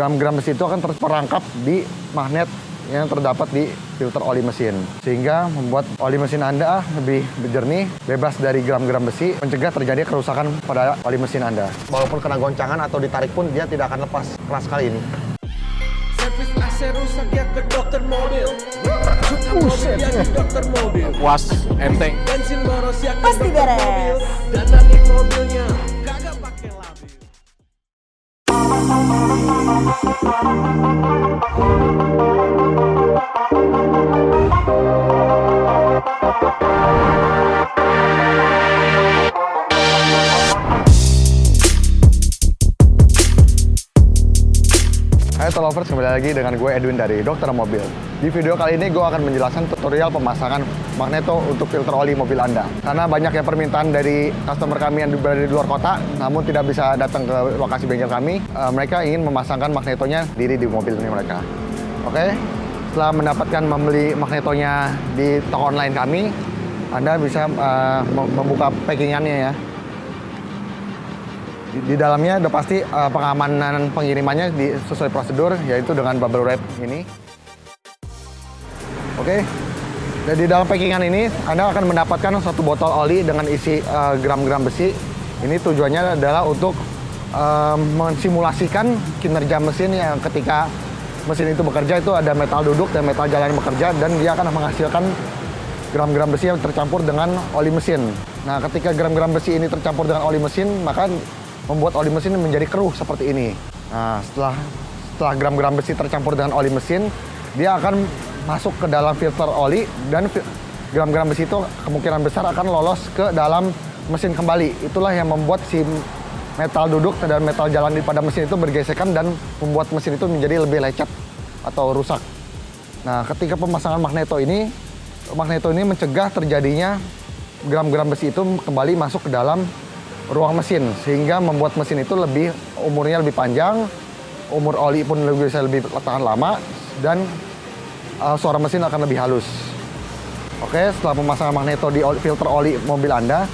gram-gram besi itu akan terperangkap di magnet yang terdapat di filter oli mesin, sehingga membuat oli mesin Anda lebih jernih, bebas dari gram-gram besi, mencegah terjadi kerusakan pada oli mesin Anda. Walaupun kena goncangan atau ditarik pun dia tidak akan lepas. Keras sekali ini. Servis AC rusak ya ke dokter mobil. Mobil ya ke dokter mobil. Puas, enteng. Bensin boros ya ke Pasti dokter beres. mobil. Danani mobilnya kagak pakai labil. Hai Lovers, kembali lagi dengan gue Edwin dari Dokter Mobil. Di video kali ini gue akan menjelaskan tutorial pemasangan magneto untuk filter oli mobil Anda. Karena banyak yang permintaan dari customer kami yang berada di luar kota, namun tidak bisa datang ke lokasi bengkel kami, mereka ingin memasangkan magnetonya diri di mobil ini mereka. Oke, setelah mendapatkan membeli magnetonya di toko online kami, Anda bisa membuka packingannya ya. Di dalamnya udah pasti pengamanan pengirimannya sesuai prosedur, yaitu dengan bubble wrap ini. Oke, dan di dalam packingan ini Anda akan mendapatkan satu botol oli dengan isi gram-gram besi. Ini tujuannya adalah untuk mensimulasikan kinerja mesin yang ketika mesin itu bekerja itu ada metal duduk dan metal jalan yang bekerja, dan dia akan menghasilkan gram-gram besi yang tercampur dengan oli mesin. Nah, ketika gram-gram besi ini tercampur dengan oli mesin, maka membuat oli mesin menjadi keruh seperti ini. Nah, setelah gram-gram besi tercampur dengan oli mesin, dia akan masuk ke dalam filter oli, dan gram-gram besi itu kemungkinan besar akan lolos ke dalam mesin kembali. Itulah yang membuat si metal duduk dan metal jalan pada mesin itu bergesekan dan membuat mesin itu menjadi lebih lecet atau rusak. Nah, ketika pemasangan magneto ini mencegah terjadinya gram-gram besi itu kembali masuk ke dalam ruang mesin, sehingga membuat mesin itu umurnya lebih panjang, umur oli pun bisa lebih tahan lama, dan suara mesin akan lebih halus. Oke, setelah pemasangan magneto di filter oli mobil Anda,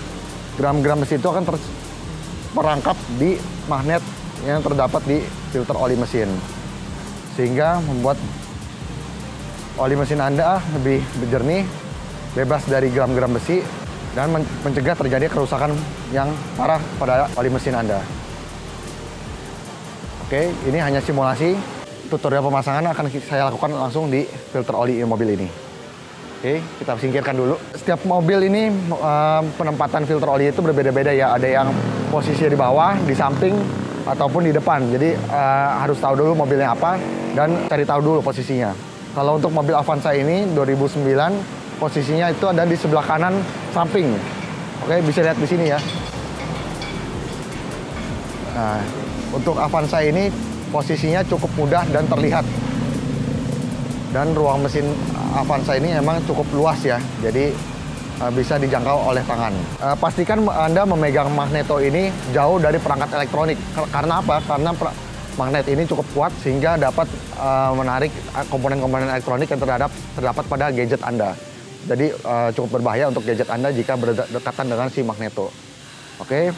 gram-gram besi itu akan terperangkap di magnet yang terdapat di filter oli mesin, sehingga membuat oli mesin Anda lebih jernih, bebas dari gram-gram besi, dan mencegah terjadi kerusakan yang parah pada oli mesin Anda. Oke, ini hanya simulasi. Tutorial pemasangan akan saya lakukan langsung di filter oli mobil ini. Oke, kita singkirkan dulu. Setiap mobil ini penempatan filter oli itu berbeda-beda ya. Ada yang posisinya di bawah, di samping, ataupun di depan. Jadi harus tahu dulu mobilnya apa dan cari tahu dulu posisinya. Kalau untuk mobil Avanza ini 2009, posisinya itu ada di sebelah kanan samping. Oke, bisa lihat di sini ya. Nah, untuk Avanza ini posisinya cukup mudah dan terlihat. Dan ruang mesin Avanza ini memang cukup luas ya. Jadi bisa dijangkau oleh tangan. Pastikan Anda memegang magneto ini jauh dari perangkat elektronik. Karena apa? Karena magnet ini cukup kuat sehingga dapat menarik komponen-komponen elektronik yang terdapat pada gadget Anda. Jadi cukup berbahaya untuk gadget Anda jika berdekatan dengan si magneto. Oke,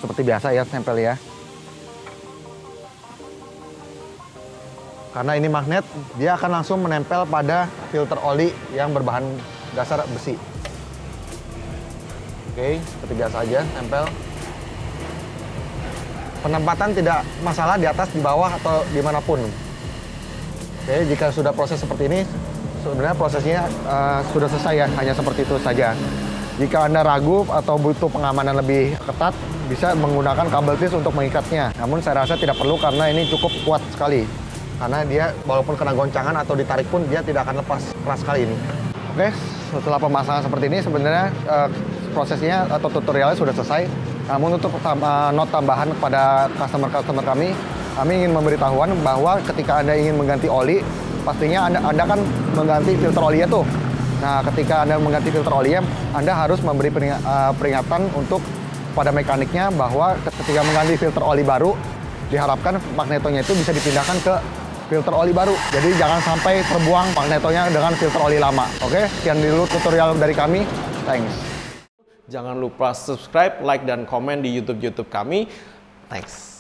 seperti biasa ya, tempel ya. Karena ini magnet, dia akan langsung menempel pada filter oli yang berbahan dasar besi. Oke, seperti biasa aja, tempel. Penempatan tidak masalah di atas, di bawah, atau dimanapun. Oke, jika sudah proses seperti ini, sebenarnya prosesnya sudah selesai ya, hanya seperti itu saja. Jika Anda ragu atau butuh pengamanan lebih ketat, bisa menggunakan kabel tis untuk mengikatnya. Namun saya rasa tidak perlu karena ini cukup kuat sekali. Karena dia walaupun kena goncangan atau ditarik pun dia tidak akan lepas. Keras sekali ini. Oke, setelah pemasangan seperti ini sebenarnya prosesnya atau tutorialnya sudah selesai. Namun untuk not tambahan kepada customer kami ingin memberitahuan bahwa ketika Anda ingin mengganti oli, pastinya Anda kan mengganti filter olinya tuh. Nah, ketika Anda mengganti filter olinya, Anda harus memberi peringatan untuk pada mekaniknya bahwa ketika mengganti filter oli baru, diharapkan magnetonya itu bisa dipindahkan ke filter oli baru. Jadi jangan sampai terbuang magnetonya dengan filter oli lama. Oke, sekian dulu tutorial dari kami. Thanks. Jangan lupa subscribe, like, dan komen di YouTube kami. Thanks.